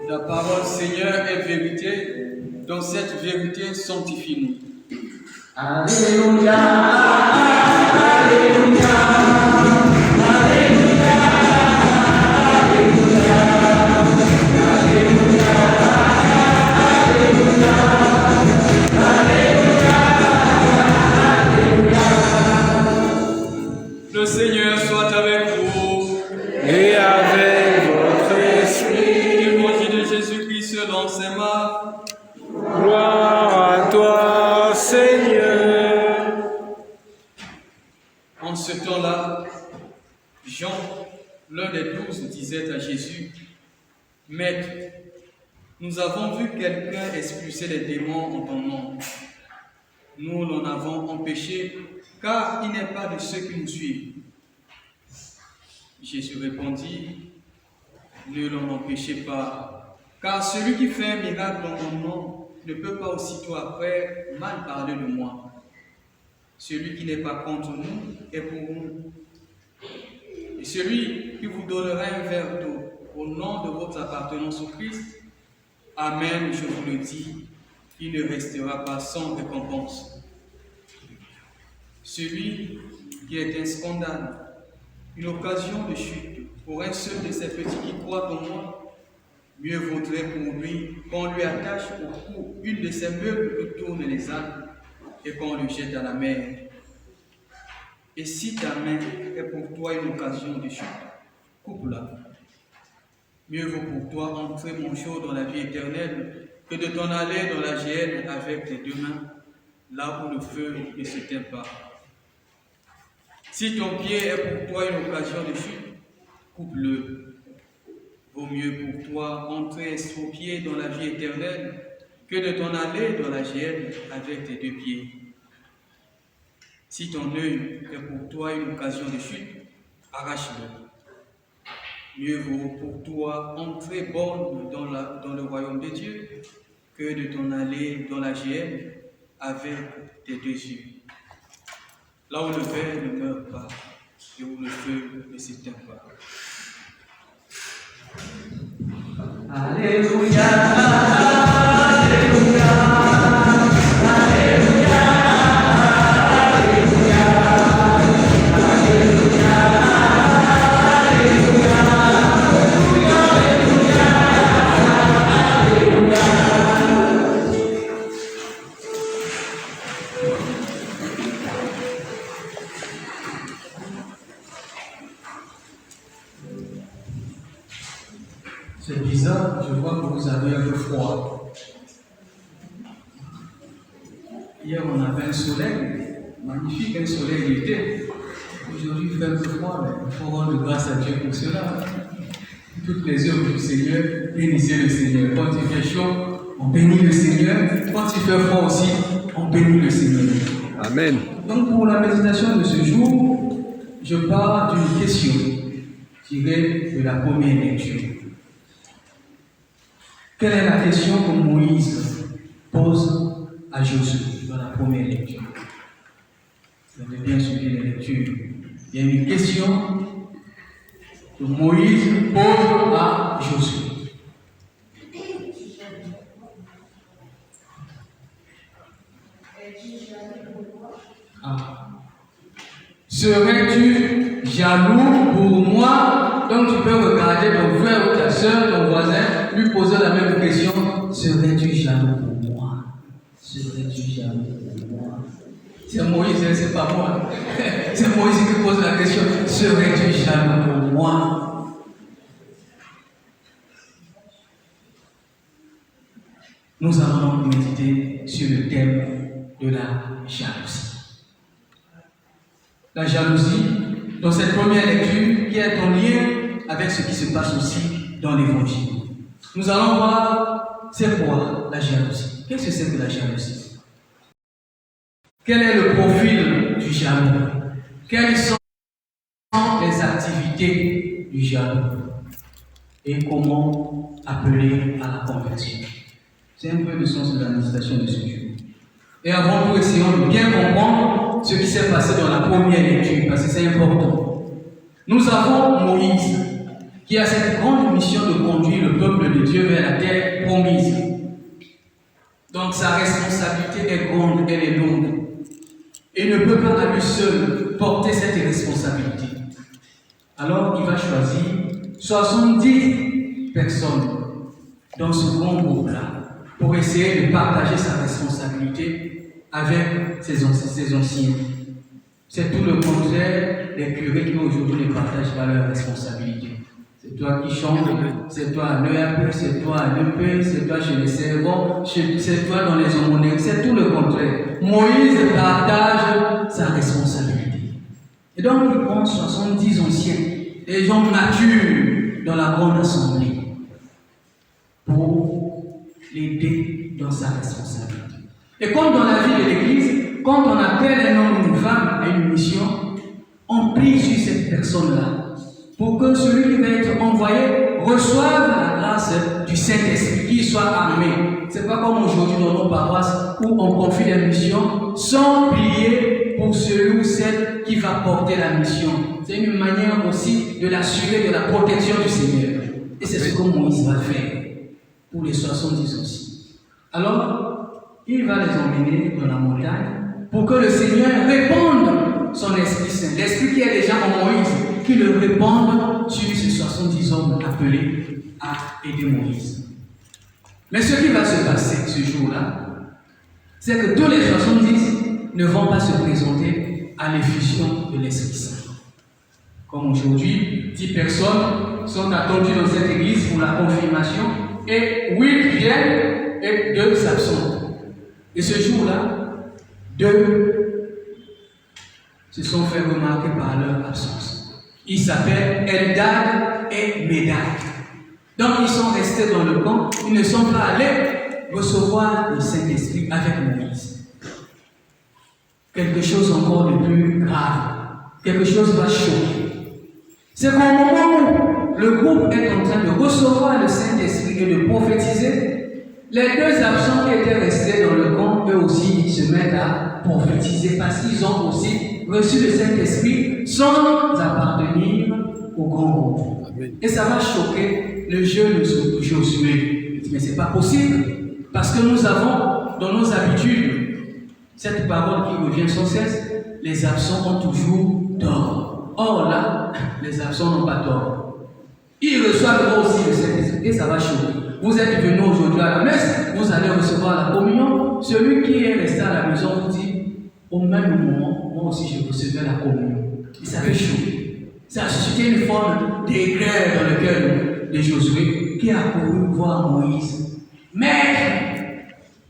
La parole Seigneur est vérité, dans cette vérité sanctifie-nous. Alléluia, Alléluia, Alléluia, Alléluia, Alléluia, Alléluia, Alléluia. Le Seigneur soit avec vous. Et avec votre esprit. Évangile de Jésus-Christ selon saint Marc. Gloire à toi, Seigneur. En ce temps-là, Jean, l'un des 12, disait à Jésus, « Maître, nous avons vu quelqu'un expulser les démons en ton nom. Nous l'en avons empêché, car il n'est pas de ceux qui nous suivent. » Jésus répondit, « Ne l'en empêchez pas, car celui qui fait un miracle en mon nom ne peut pas aussitôt après mal parler de moi. Celui qui n'est pas contre nous est pour nous. Et celui qui vous donnera un verre d'eau au nom de votre appartenance au Christ, Amen, je vous le dis, il ne restera pas sans récompense. Celui qui est un scandale, une occasion de chute pour un seul de ces petits qui croient en moi, mieux vaudrait pour lui qu'on lui attache au cou une de ces meubles qui tournent les ânes et qu'on le jette à la mer. Et si ta main est pour toi une occasion de chute, coupe-la. Mieux vaut pour toi entrer mon jour dans la vie éternelle que de t'en aller dans la géhenne avec tes deux mains, là où le feu ne s'éteint pas. Si ton pied est pour toi une occasion de chute, coupe-le. Vaut mieux pour toi entrer estropié dans la vie éternelle que de t'en aller dans la géhenne avec tes deux pieds. Si ton œil est pour toi une occasion de chute, arrache-le. Mieux vaut pour toi entrer borne dans le royaume de Dieu que de t'en aller dans la géhenne avec tes deux yeux. Là où le ver ne meurt pas et où le feu ne s'éteint pas. Alléluia, Alléluia, Alléluia, Alléluia, Alléluia, Alléluia, C'est bizarre, je vois que vous avez un peu froid. Hier, on avait un soleil, magnifique, un soleil d'été. Aujourd'hui, il fait un peu froid, mais il faut rendre grâce à Dieu pour cela. Toutes les œuvres du Seigneur, bénissez le Seigneur. Quand il fait chaud, on bénit le Seigneur. Quand il fait froid aussi, on bénit le Seigneur. Amen. Donc, pour la méditation de ce jour, je pars d'une question tirée de la première lecture. Quelle est la question que Moïse pose à Josué dans la première lecture? Vous avez bien suivi les lectures. Il y a une question que Moïse pose à Josué. Serais-tu jaloux pour moi? Donc tu peux regarder ton frère ou ta soeur, ton voisin, lui poser la même question. Serais-tu jaloux pour moi? Serais-tu jaloux pour moi? C'est Moïse, c'est pas moi. C'est Moïse qui pose la question. Serais-tu jaloux pour moi? Nous allons méditer sur le thème de la jalousie. La jalousie, dans cette première lecture, qui est en lien avec ce qui se passe aussi dans l'Évangile. Nous allons voir, c'est quoi la jalousie? Qu'est-ce que c'est que la jalousie? Quel est le profil du jaloux? Quelles sont les activités du jaloux? Et comment appeler à la conversion? C'est un peu le sens de la méditation de ce jour. Et avant tout, essayons de bien comprendre ce qui s'est passé dans la première lecture, parce que c'est important. Nous avons Moïse qui a cette grande mission de conduire le peuple de Dieu vers la terre promise. Donc sa responsabilité est grande, elle est longue. Il ne peut pas à lui seul porter cette responsabilité. Alors il va choisir 70 personnes dans ce grand groupe-là pour essayer de partager sa responsabilité avec ses anciens. C'est tout le contraire des curés qui aujourd'hui ne partagent pas leur responsabilité. C'est toi qui chantes, c'est toi à l'EAP, c'est toi à l'EP, c'est toi chez les servants, c'est toi dans les aumôneries, c'est tout le contraire. Moïse partage sa responsabilité. Et donc il prend 70 anciens, des gens matures dans la grande assemblée, pour l'aider dans sa responsabilité. Et comme dans la vie de l'Église, quand on appelle un homme ou une femme à une mission, on prie sur cette personne-là pour que celui qui va être envoyé reçoive la grâce du Saint-Esprit, qu'il soit armé. Ce n'est pas comme aujourd'hui dans nos paroisses où on confie la mission sans prier pour celui ou celle qui va porter la mission. C'est une manière aussi de l'assurer de la protection du Seigneur. Et c'est ce que Moïse va faire pour les 70 aussi. Alors, il va les emmener dans la montagne pour que le Seigneur réponde son Esprit Saint. L'Esprit qui est déjà en Moïse, qui le répande sur ces 70 hommes appelés à aider Moïse. Mais ce qui va se passer ce jour-là, c'est que tous les 70 ne vont pas se présenter à l'effusion de l'Esprit Saint. Comme aujourd'hui, 10 personnes sont attendues dans cette église pour la confirmation et 8 viennent et 2 s'absentent. Et ce jour-là, 2 se sont fait remarquer par leur absence. Ils s'appellent Eldad et Médad. Donc ils sont restés dans le camp, ils ne sont pas allés recevoir le Saint-Esprit avec Moïse. Quelque chose encore de plus grave, quelque chose va choquer. C'est qu'au moment où le groupe est en train de recevoir le Saint-Esprit et de prophétiser, les 2 absents qui étaient restés dans le camp, eux aussi, se mettent à prophétiser parce qu'ils ont aussi reçu le Saint-Esprit sans appartenir au grand groupe. Amen. Et ça va choquer le jeune Josué. Il dit, mais ce n'est pas possible parce que nous avons dans nos habitudes cette parole qui revient sans cesse, les absents ont toujours tort. Or là, les absents n'ont pas tort. Ils reçoivent aussi le Saint-Esprit et ça va choquer. Vous êtes venus aujourd'hui à la messe, vous allez recevoir la communion. Celui qui est resté à la maison vous dit, au même moment, moi aussi je recevais la communion. Et ça fait chaud. Ça a suscité une forme d'éclair dans le cœur de Josué qui a couru voir Moïse. Maître,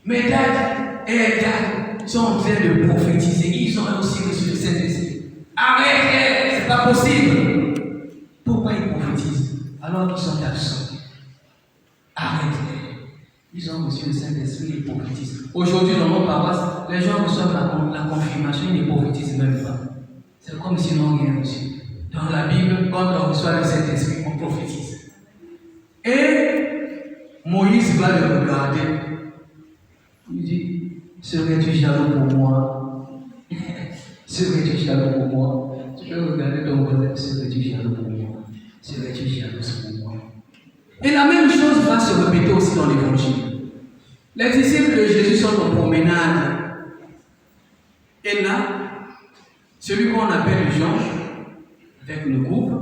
Médad et Eldad sont en train de prophétiser. Ils ont aussi reçu le Saint-Esprit. Arrêtez, c'est pas possible. Pourquoi ils prophétisent alors qu'ils sont absents? Arrêtez. Ils ont reçu le Saint-Esprit et ils prophétisent. Aujourd'hui, dans nos paroisses, les gens reçoivent la confirmation, ils ne prophétisent même pas. C'est comme s'ils n'ont rien reçu. Dans la Bible, quand on reçoit le Saint-Esprit, on prophétise. Et Moïse va le regarder. Il dit, serais-tu jaloux pour moi? Serais-tu jaloux pour moi? Tu peux regarder ton voisin, serais-tu jaloux pour moi? Serais-tu jalouse pour moi? Et la même chose va se répéter aussi dans l'évangile. Les disciples de Jésus sont en promenade. Et là, celui qu'on appelle Jean, avec le groupe,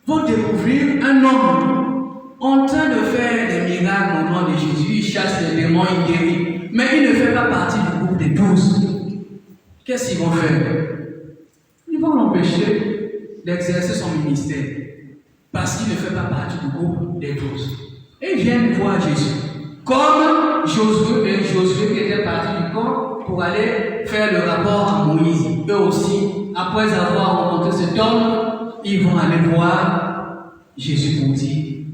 vont découvrir un homme en train de faire des miracles au nom de Jésus. Il chasse les démons, il guérit. Mais il ne fait pas partie du groupe des 12. Qu'est-ce qu'ils vont faire? Ils vont l'empêcher d'exercer son ministère. Parce qu'il ne fait pas partie du groupe des 12. Et ils viennent voir Jésus. Comme Josué qui était parti du camp pour aller faire le rapport à Moïse. Eux aussi, après avoir rencontré cet homme, ils vont aller voir Jésus pour dire,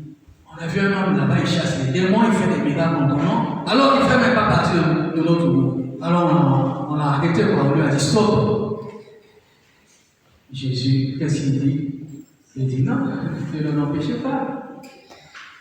on a vu un homme là-bas, il chasse les démons, il fait des miracles en ton nom, alors qu'il ne fait même pas partie de notre groupe. Alors on a arrêté, on lui a dit stop. Jésus, qu'est-ce qu'il dit? Il dit non, ne l'empêchez pas.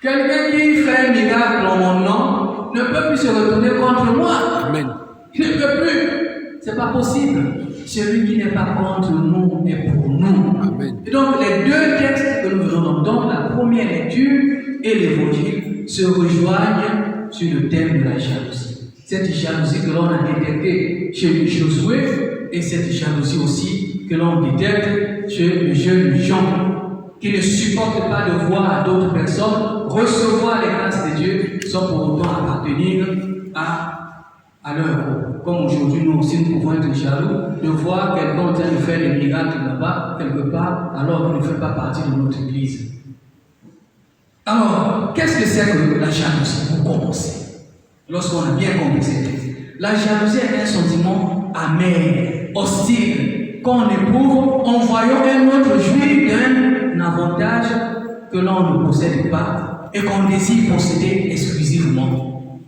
Quelqu'un qui fait un miracle en mon nom ne peut plus se retourner contre moi. Amen. Il ne peut plus. C'est pas possible. celui qui n'est pas contre nous est pour nous. Amen. Et donc, les deux textes que nous venons d'entendre, la première lecture et l'évangile, se rejoignent sur le thème de la jalousie. Cette jalousie que l'on a détectée chez Josué et cette jalousie aussi que l'on détecte chez le jeune Jean, qui ne supporte pas de voir d'autres personnes recevoir les grâces de Dieu sans pour autant appartenir à leur groupe. Comme aujourd'hui, nous aussi, nous pouvons être jaloux de voir quelqu'un en train de faire des miracles là-bas, quelque part, alors qu'il ne fait pas partie de notre église. Alors, qu'est-ce que c'est que la jalousie pour commencer? Lorsqu'on a bien compris cette texte. La jalousie est un sentiment amer, hostile, qu'on éprouve en voyant un autre jouir d'un avantage que l'on ne possède pas et qu'on désire posséder exclusivement.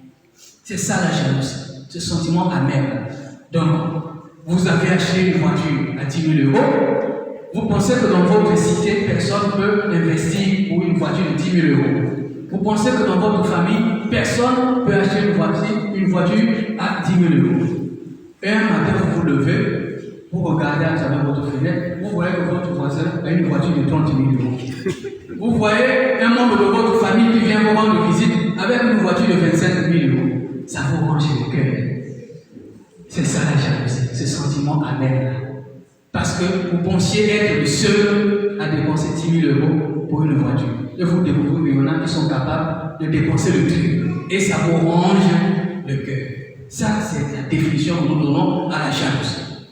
C'est ça la jalousie, ce sentiment amer. Donc, vous avez acheté une voiture à 10 000 €, vous pensez que dans votre cité, personne ne peut investir pour une voiture de 10 000 €. Vous pensez que dans votre famille, personne ne peut acheter une voiture à 10 000 €. Et un matin, vous vous levez, vous regardez à travers votre fenêtre, vous voyez que votre voisin a une voiture de 30 000 €. Vous voyez un membre de votre famille qui vient vous rendre visite avec une voiture de 25 000 €. Ça vous range le cœur. C'est ça la jalousie, ce sentiment amer. Parce que vous pensiez être le seul à dépenser 10 000 € pour une voiture. Et vous découvrez qu'il y en a qui sont capables de dépenser le truc. Et ça vous range le cœur. Ça, c'est la définition que nous donnons à la jalousie.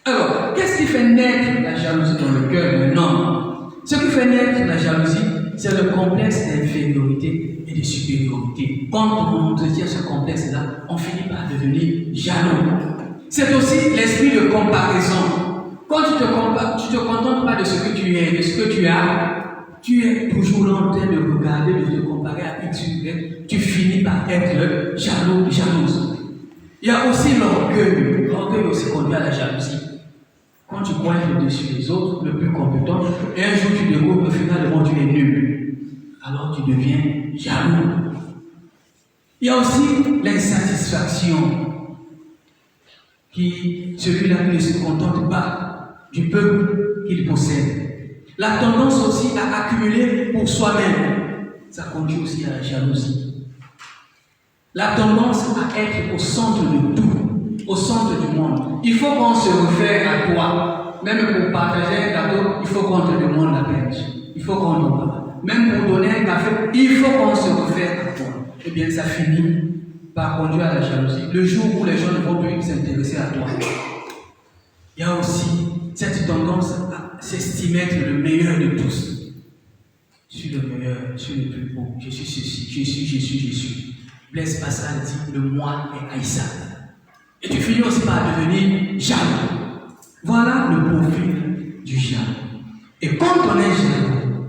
Alors, qu'est-ce qui fait naître la jalousie dans le cœur d'un homme? Ce qui fait naître la jalousie, c'est le complexe d'infériorité et de supériorité. Quand on entretient ce complexe-là, on finit par devenir jaloux. C'est aussi l'esprit de comparaison. Quand tu te contentes pas de ce que tu es, de ce que tu as, tu es toujours là en train de regarder, de te comparer à X, Y, tu finis par être jaloux, jalouse. Il y a aussi l'orgueil. L'orgueil aussi conduit à la jalousie. Quand tu pointes le dessus des autres, le plus compétent, et un jour tu découvres que finalement tu es nul, alors tu deviens jaloux. Il y a aussi l'insatisfaction. Celui-là qui ne se contente pas du peuple qu'il possède. La tendance aussi à accumuler pour soi-même, ça conduit aussi à la jalousie. La tendance à être au centre de tout, au centre du monde. Il faut qu'on se réfère à toi. Même pour partager un gâteau, il faut qu'on te demande la perche. Il faut qu'on te parle. Même pour donner un café, il faut qu'on se réfère à toi. Eh bien, ça finit par conduire à la jalousie. Le jour où les gens ne vont plus s'intéresser à toi. Il y a aussi cette tendance à s'estimer être le meilleur de tous. Je suis le meilleur, je suis le plus beau, je suis ceci, je suis. Blaise Pascal dit, le moi est haïssable. Et tu finis aussi par devenir jaloux. Voilà le profil du jaloux. Et quand on est jaloux,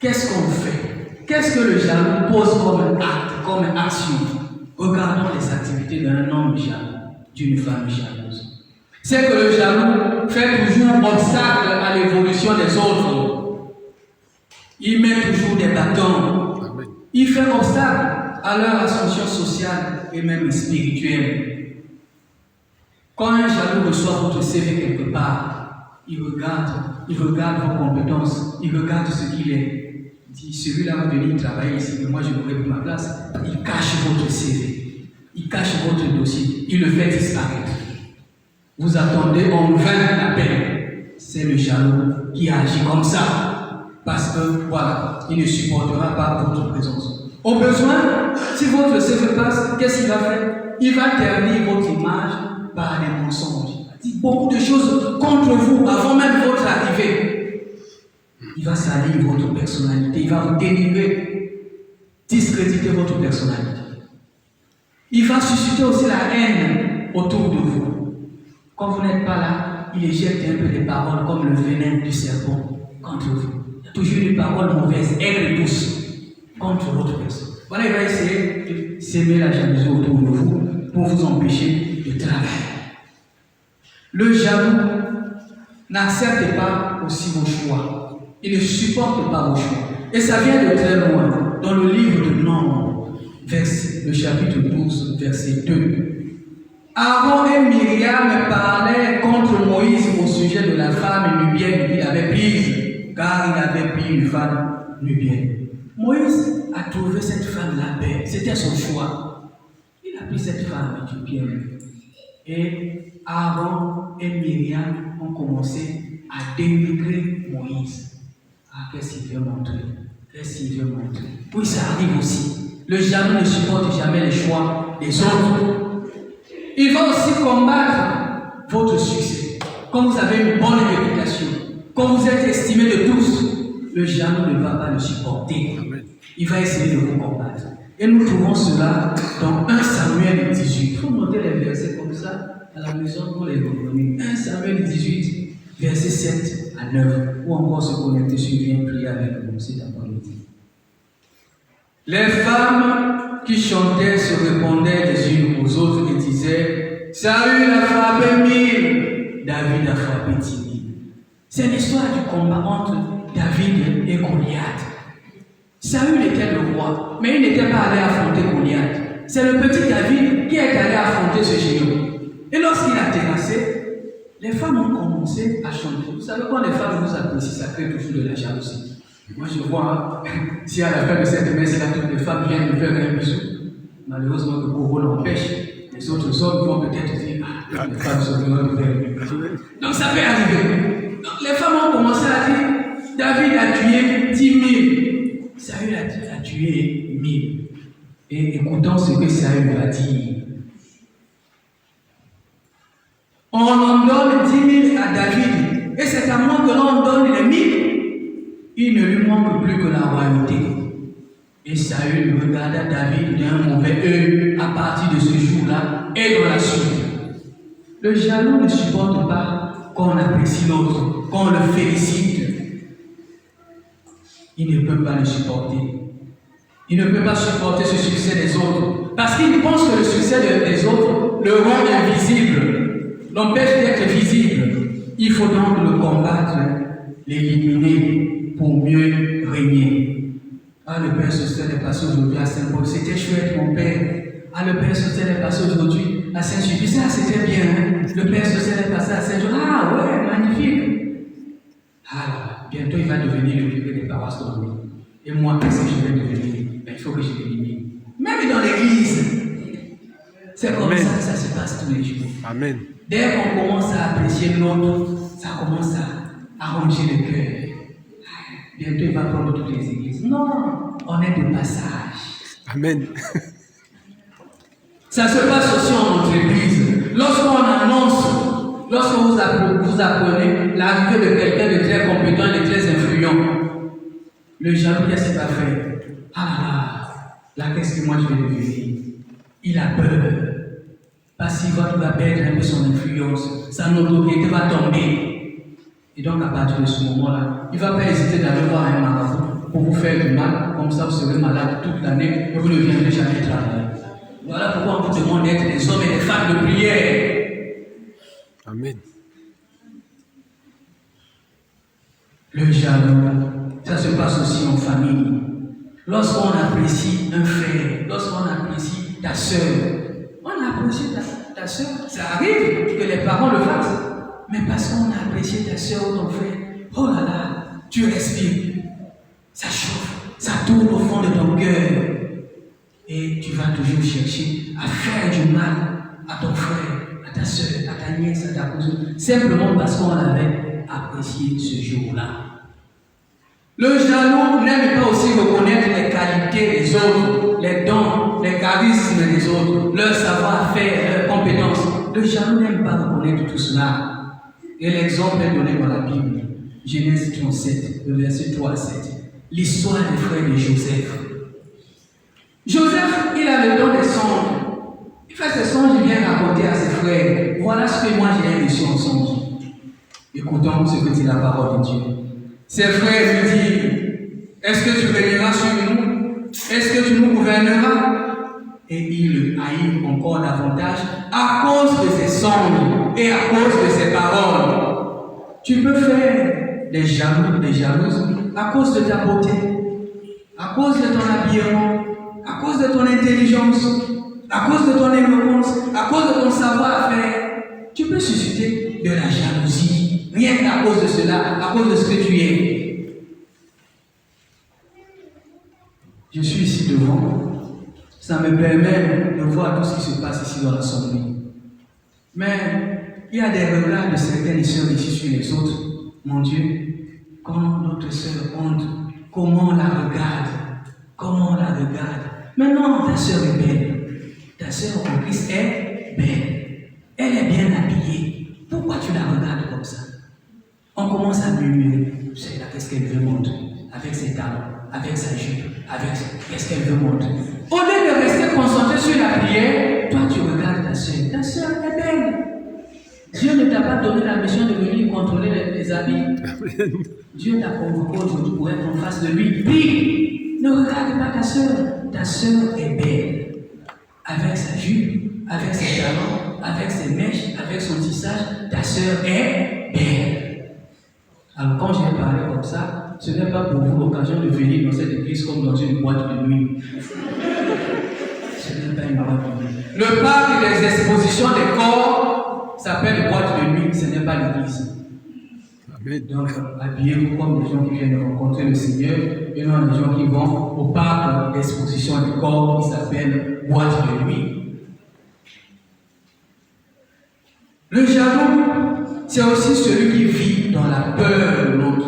qu'est-ce qu'on fait? Qu'est-ce que le jaloux pose comme acte, comme action? Regardons les activités d'un homme jaloux, d'une femme jalouse. C'est que le jaloux fait toujours obstacle à l'évolution des autres. Il met toujours des bâtons. Il fait obstacle à leur ascension sociale et même spirituelle. Quand un jaloux reçoit votre CV quelque part, il regarde vos compétences, il regarde ce qu'il est. Il dit, celui-là va venir travailler ici, mais moi je n'aurai plus ma place. Il cache votre CV, il cache votre dossier, il le fait disparaître. Vous attendez en vain l'appel. C'est le jaloux qui agit comme ça. Parce que, voilà, il ne supportera pas votre présence. Au besoin, si votre CV passe, qu'est-ce qu'il va faire? Il va ternir votre image par des mensonges. Il dit beaucoup de choses contre vous avant même votre arrivée. Il va salir votre personnalité, il va vous dénigrer, discréditer votre personnalité. Il va susciter aussi la haine autour de vous. Quand vous n'êtes pas là, il éjecte un peu des paroles comme le venin du serpent contre vous. Il y a toujours une parole mauvaise, aigre douce, contre votre personne. Voilà, il va essayer de s'aimer la jalousie autour de vous pour vous empêcher de travailler. Le jaloux n'accepte pas aussi vos choix. Il ne supporte pas vos choix. Et ça vient de très loin. Dans le livre de Nombres, le chapitre 12, verset 2. Aaron et Myriam parlaient contre Moïse au sujet de la femme nubienne qu'il avait prise, car il avait pris une femme nubienne. Moïse a trouvé cette femme-là belle, c'était son choix. Il a pris cette femme éthiopienne. Et Aaron et Myriam ont commencé à dénigrer Moïse. Ah, qu'est-ce qu'il veut montrer? Qu'est-ce qu'il veut montrer? Oui, ça arrive aussi. Le jaloux ne supporte jamais les choix des autres. Il va aussi combattre votre succès. Quand vous avez une bonne réputation, quand vous êtes estimé de tous, le jaloux ne va pas le supporter. Il va essayer de vous combattre. Et nous trouvons cela dans 1 Samuel 18. Il faut noter les versets comme ça à la maison pour les reconnaître. 1 Samuel 18, versets 7 à 9. Ou encore se connecter sur Viens prier avec nous cet après-midi. Les femmes qui chantaient se répondaient les unes aux autres et disaient: Saül a frappé 1000, David a frappé 10 000. C'est l'histoire du combat entre David et Goliath. Saül était le roi, mais il n'était pas allé affronter Goliath. C'est le petit David qui est allé affronter ce géant. Et lorsqu'il a terrassé, les femmes ont commencé à chanter. Vous savez, quand les femmes vous apprécient, ça crée toujours de la jalousie. Moi, je vois, si à la fin de cette messe-là, toutes les femmes viennent me faire un bisou, malheureusement, le Goro l'empêche. Les autres hommes vont peut-être dire: ah, les femmes sont heureuses de faire un bisou. Donc, ça peut arriver. Donc, les femmes ont commencé à dire: David a tué 10 000. Saül a tué 1000. Et écoutons ce que Saül va dire. On en donne 10 000 à David, et c'est à moi que l'on donne les 1000. Il ne lui manque plus que la royauté. Et Saül regarda David d'un mauvais œil à partir de ce jour-là et dans la suite. Le jaloux ne supporte pas qu'on apprécie l'autre, qu'on le félicite. Il ne peut pas le supporter. Il ne peut pas supporter ce succès des autres. Parce qu'il pense que le succès des autres le rend invisible, l'empêche d'être visible. Il faut donc le combattre, l'éliminer pour mieux régner. Ah, le Père Sostel est passé aujourd'hui à Saint-Paul. C'était chouette, mon Père. Ah, le Père Sostel est passé aujourd'hui à Saint-Sulpice. Ah, c'était bien. Hein? Le Père Sostel est passé à Saint-Jean. Ah, ouais, magnifique. Ah, bientôt il va devenir le curé des paroisses de nous. Et moi, qu'est-ce que je vais devenir? Ben, il faut que je l'élimine. Même dans l'église. C'est comme ça que ça se passe tous les jours. Amen. Dès qu'on commence à apprécier l'autre, ça commence à arranger le cœur. Bientôt il va prendre toutes les églises. Non, on est de passage. Amen. Ça se passe aussi en entreprise. Lorsqu'on annonce, lorsque vous apprenez l'arrivée de quelqu'un de très compétent et de très influent, le jaloux, qu'est-ce qu'il va faire? Ah là, qu'est-ce que moi je vais devenir? Il a peur. Parce qu'il va perdre un peu son influence. Sa notoriété va tomber. Et donc, à partir de ce moment-là, il ne va pas hésiter d'aller voir un marabout pour vous faire du mal. Comme ça, vous serez malade toute l'année et vous ne viendrez jamais travailler. Voilà pourquoi on vous demande d'être des hommes et des femmes de prière. Amen. Le jaloux, ça se passe aussi en famille. Lorsqu'on apprécie un frère, lorsqu'on apprécie ta soeur, on apprécie ta soeur, ça arrive que les parents le fassent. Mais parce qu'on a apprécié ta soeur ou ton frère, oh là là, tu respires, ça chauffe, ça tourne au fond de ton cœur. Et tu vas toujours chercher à faire du mal à ton frère, à ta soeur, à ta nièce, à ta cousine, simplement parce qu'on avait apprécié ce jour-là. Le jaloux n'aime pas aussi reconnaître les qualités des autres, les dons, les charismes des autres, leur savoir-faire, leurs compétences. Le jaloux n'aime pas reconnaître tout cela. Et l'exemple est donné dans la Bible, Genèse 37, le verset 3 à 7. L'histoire des frères de Joseph. Joseph, il a le don des songes. Il fait ses songes, il vient raconter à ses frères. Voilà ce que moi j'ai reçu en songe. Écoutons ce que dit la parole de Dieu. Ses frères lui disent: est-ce que tu régneras sur nous? Est-ce que tu nous gouverneras? Et il le haït encore davantage à cause de ses songes et à cause de ses paroles. Tu peux faire des jaloux, des jalouses à cause de ta beauté, à cause de ton habillement, à cause de ton intelligence, à cause de ton éloquence, à cause de ton savoir-faire, tu peux susciter de la jalousie. Rien qu'à cause de cela, à cause de ce que tu es. Je suis ici devant. Ça me permet de voir tout ce qui se passe ici dans l'assemblée. Mais il y a des regards de certaines sœurs ici sur les autres. Mon Dieu, quand notre sœur honte, comment on la regarde? Comment on la regarde? Mais non, ta sœur est belle. Ta sœur en Christ est belle. Elle est bien habillée. Pourquoi tu la regardes comme ça? On commence à murmurer. C'est là, qu'est-ce qu'elle veut montrer? Avec ses talons, avec sa jupe, avec qu'est-ce qu'elle veut montrer? Au lieu de rester concentré sur la prière, toi tu regardes ta sœur. Ta sœur est belle. Dieu ne t'a pas donné la mission de venir contrôler les habits. Dieu t'a convoqué aujourd'hui pour être en face de lui. Prie. Ne regarde pas ta sœur. Ta sœur est belle. Avec sa jupe, avec ses talons, avec ses mèches, avec son tissage, ta sœur est belle. Alors quand j'ai parlé comme ça, ce n'est pas pour vous l'occasion de venir dans cette église comme dans une boîte de nuit. Ce n'est pas une boîte de nuit. Le parc des expositions des corps s'appelle boîte de nuit, ce n'est pas l'église. Donc, habillez-vous comme les gens qui viennent rencontrer le Seigneur et non les gens qui vont au parc d'exposition des corps qui s'appelle boîte de nuit. Le jaloux, c'est aussi celui qui vit dans la peur de l'autre.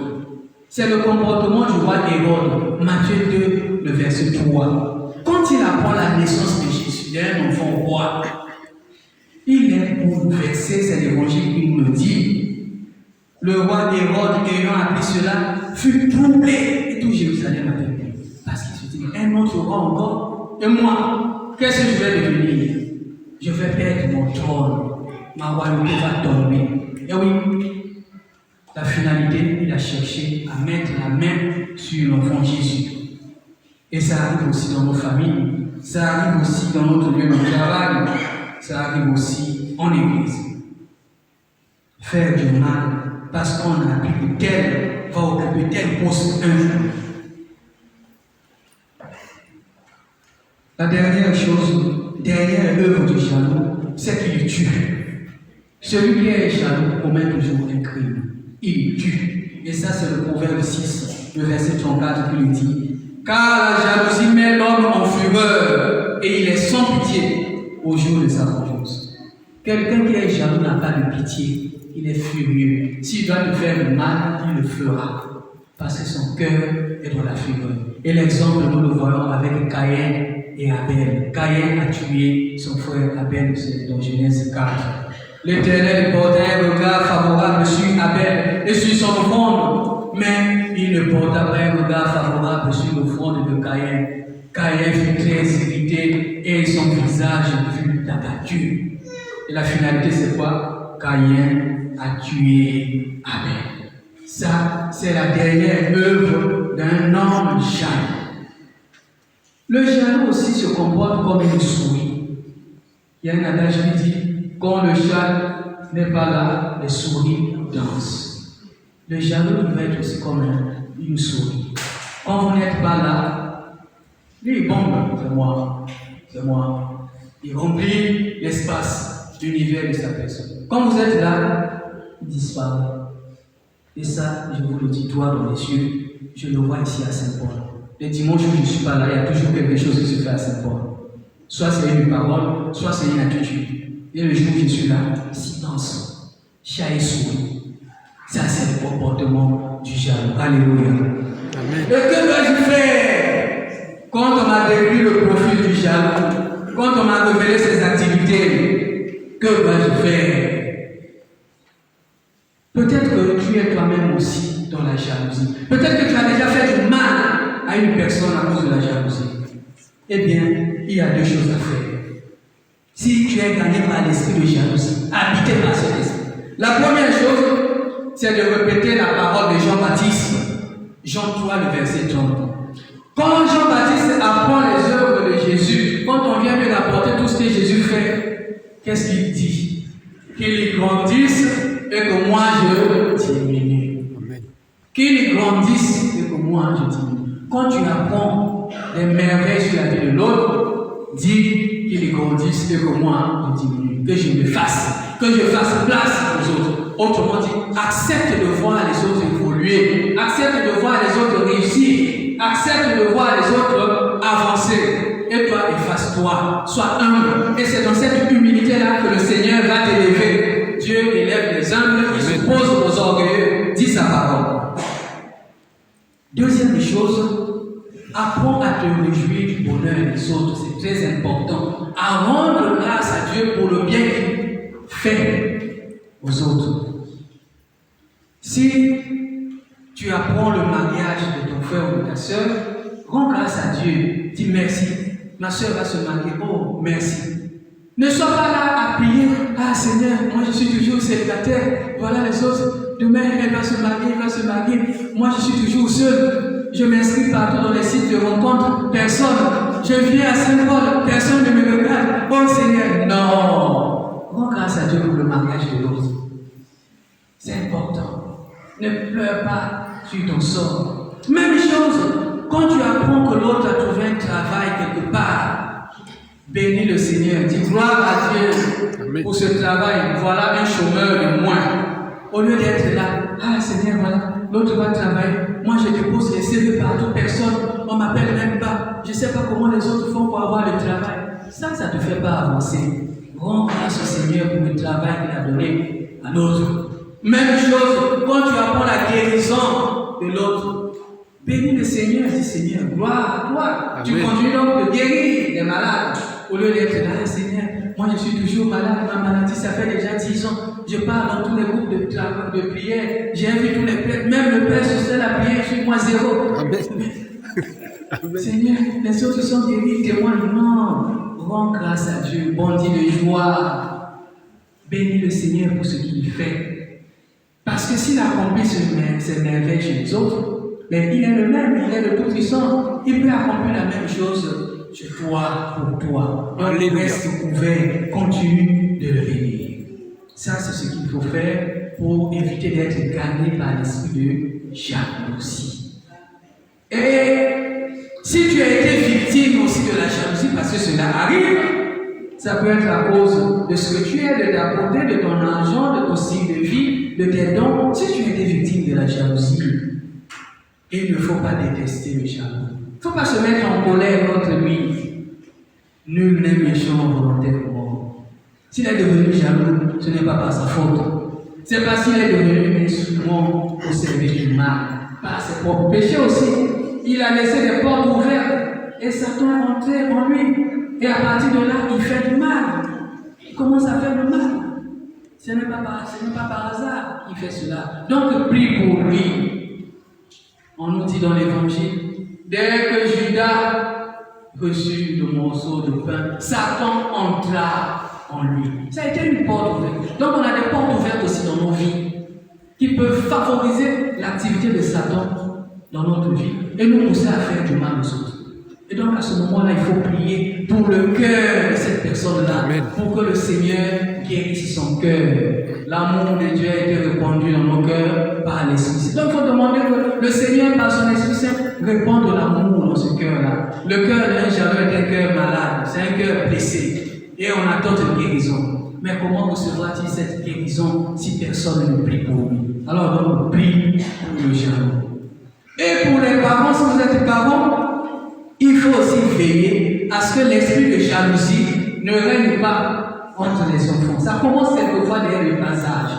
C'est le comportement du roi Hérode, Matthieu 2, le verset 3. Quand il apprend la naissance de Jésus, d'un enfant roi, il est bouleversé, c'est l'évangile qui nous le dit. Le roi Hérode, ayant appris cela, fut troublé et tout Jérusalem a peur. Parce qu'il se dit, un autre roi encore, et moi, qu'est-ce que je vais devenir? Je vais perdre mon trône, ma royauté va tomber. Et oui, la finalité, il a cherché à mettre la main sur l'enfant Jésus. Et ça arrive aussi dans nos familles, ça arrive aussi dans notre lieu de travail, ça arrive aussi en église. Faire du mal parce qu'on a appris que tel va occuper tel poste un jour. La dernière chose, dernière œuvre du jaloux, c'est qu'il tue. Celui qui est jaloux commet toujours un crime. Il tue. Et ça, c'est le Proverbe 6, le verset 34 qui le dit. Car la jalousie met l'homme en fureur et il est sans pitié au jour de sa vengeance. Quelqu'un qui est jaloux n'a pas de pitié. Il est furieux. S'il doit te faire le mal, il le fera. Parce que son cœur est dans la fureur. Et l'exemple, nous le voyons avec Caïn et Abel. Caïn a tué son frère Abel, c'est dans Genèse 4. L'Éternel portait un regard favorable sur Abel et sur son offrande, mais il ne porta pas un regard favorable sur l'offrande de Caïn. Caïn fut très irrité et son visage fut abattu. Et la finalité, c'est quoi? Caïn a tué Abel. Ça, c'est la dernière œuvre d'un homme jaloux. Le jaloux aussi se comporte comme une souris. Il y a un adage qui dit, quand le chat n'est pas là, les souris dansent. Le jaloux doit être aussi comme une souris. Quand vous n'êtes pas là, lui il bombe, c'est moi, c'est moi. Il remplit l'espace, l'univers de sa personne. Quand vous êtes là, il disparaît. Et ça, je vous le dis, droit dans les cieux, je le vois ici à Saint-Paul. Les dimanches où je ne suis pas là, il y a toujours quelque chose qui se fait à Saint-Paul. Soit c'est une parole, soit c'est une attitude. Et le jour où je suis là, silence, chat et souris. Ça, c'est le comportement du jaloux. Alléluia. Amen. Et que dois-je faire quand on m'a décrit le profil du jaloux, quand on m'a révélé ses activités? Que dois-je faire? Peut-être que tu es toi-même aussi dans la jalousie. Peut-être que tu as déjà fait du mal à une personne à cause de la jalousie. Eh bien, il y a deux choses à faire. Si tu es gagné par l'esprit de jalousie, habité par cet esprit. La première chose, c'est de répéter la parole de Jean-Baptiste. Jean 3, le verset 30. Quand Jean-Baptiste apprend les œuvres de Jésus, quand on vient lui rapporter tout ce que Jésus fait, qu'est-ce qu'il dit? Qu'il grandisse et que moi je diminue. Qu'il grandisse et que moi je diminue. Quand tu apprends les merveilles sur la vie de l'autre, dis qu'il qu'il grandisse et que moi, je diminue, que je me fasse, que je fasse place aux autres. Autrement dit, accepte de voir les autres évoluer, accepte de voir les autres réussir, accepte de voir les autres avancer. Et toi, efface-toi, sois humble. Et c'est dans cette humilité-là que le Seigneur va t'élever. Dieu élève les humbles, il s'oppose aux orgueilleux, dit sa parole. Deuxième chose, apprends à te réjouir du bonheur des autres, c'est très important. À rendre grâce à Dieu pour le bien qu'il fait aux autres. Si tu apprends le mariage de ton frère ou de ta soeur, rends grâce à Dieu, dis merci. Ma soeur va se marier, oh merci. Ne sois pas là à prier, ah Seigneur, moi je suis toujours célibataire, voilà les autres, demain elle va se marier, moi je suis toujours seul, je m'inscris partout dans les sites de rencontres, personne, je viens à Saint-Paul, personne ne me regarde, oh Seigneur, non, rends grâce à Dieu pour le mariage de l'autre, c'est important, ne pleure pas sur ton sort. Même chose, quand tu apprends que l'autre a trouvé un travail quelque part, bénis le Seigneur, dis gloire à Dieu pour ce travail, voilà un chômeur de moins. Au lieu d'être là, ah Seigneur, voilà, l'autre va travailler, moi je dépose les CV partout, personne, on m'appelle même pas, je ne sais pas comment les autres font pour avoir le travail. Ça ne te fait pas avancer. Rends grâce au Seigneur pour le travail qu'il a donné à l'autre. Même chose, quand tu apprends la guérison de l'autre, bénis le Seigneur, dis Seigneur, gloire à toi. Amen. Tu continues donc de guérir les malades. Au lieu d'être là, Seigneur, moi je suis toujours malade, ma maladie, ça fait déjà 10 ans. Je pars dans tous les groupes de prière, j'ai invité tous les prêtres, même le Père sur la prière, je suis moi zéro. Amen. Amen. Seigneur, les autres sont guéris, témoignent. Non, rends grâce à Dieu, bondis de joie. Bénis le Seigneur pour ce qu'il fait. Parce que s'il accomplit ces merveilles chez les autres, mais il est le même, il est le Tout-Puissant. Il peut accomplir la même chose chez toi, pour toi. Donc, reste couvert, continue de le bénir. Ça, c'est ce qu'il faut faire pour éviter d'être gagné par l'esprit de jalousie. Et si tu as été victime aussi de la jalousie, parce que cela arrive, ça peut être à cause de ce que tu es, de ta beauté, de ton argent, de ton style de vie, de tes dons. Si tu as été victime de la jalousie, il ne faut pas détester le jaloux. Il ne faut pas se mettre en colère contre lui. Nul n'est méchant volontairement. S'il est devenu jaloux, ce n'est pas par sa faute. C'est parce qu'il est devenu instrument au service du mal. Par ses propres péchés aussi. Il a laissé des portes ouvertes et Satan est rentré en lui. Et à partir de là, il fait du mal. Il commence à faire du mal. Ce n'est pas par hasard qu'il fait cela. Donc, prie pour lui. On nous dit dans l'évangile, dès que Judas reçut le morceau de pain, Satan entra en lui. Ça a été une porte ouverte. Donc on a des portes ouvertes aussi dans nos vies qui peuvent favoriser l'activité de Satan dans notre vie et nous pousser à faire du mal aux autres. Et donc à ce moment-là, il faut prier pour le cœur de cette personne-là, pour que le Seigneur guérisse son cœur. L'amour de Dieu a été répandu dans nos cœurs par l'Esprit. Donc il faut demander que le Seigneur, par son Esprit Saint, répande l'amour dans ce cœur-là. Le cœur d'un jaloux est un cœur malade, c'est un cœur blessé. Et on attend une guérison. Mais comment recevra-t-il cette guérison si personne ne prie pour lui? Alors donc, prie pour le jaloux. Et pour les parents, si vous êtes parents, il faut aussi veiller à ce que l'esprit de jalousie ne règne pas entre les enfants. Ça commence quelquefois dès le passage.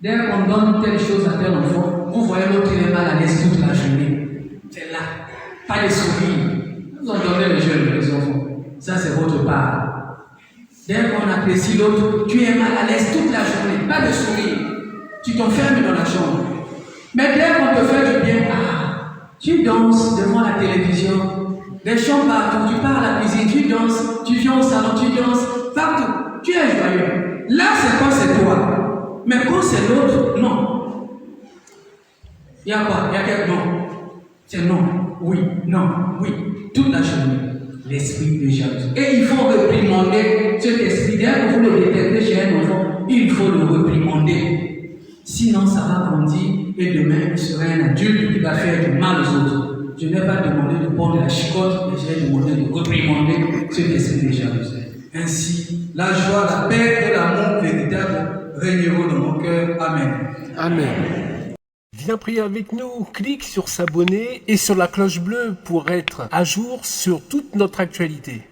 Dès qu'on donne telle chose à tel enfant, vous voyez l'autre il est mal à l'aise toute la journée. C'est là. Pas les sourires. Vous en donnez les jeunes, les enfants. Ça c'est votre part. Dès qu'on apprécie l'autre, tu es mal à l'aise toute la journée. Pas de sourire. Tu t'enfermes dans la chambre. Mais dès qu'on te fait du bien, tu danses devant la télévision, les chants partout, tu pars à la cuisine, tu danses, tu viens au salon, tu danses, partout, tu es joyeux. Là, c'est quoi? C'est toi. Mais quand c'est l'autre, non. Il y a quoi? Il y a quel non? C'est non, oui, non, oui, toute la journée. L'esprit de jalousie. Et il faut réprimander cet esprit. Dès que vous le détectez chez un enfant, il faut le réprimander. Sinon, ça va grandir et demain, il sera un adulte qui va faire du mal aux autres. Je n'ai pas demandé de prendre la chicote, mais j'ai demandé de réprimander ce esprit de jalousie. Ainsi, la joie, la paix et l'amour véritable régneront dans mon cœur. Amen. Amen. Viens prier avec nous, clique sur s'abonner et sur la cloche bleue pour être à jour sur toute notre actualité.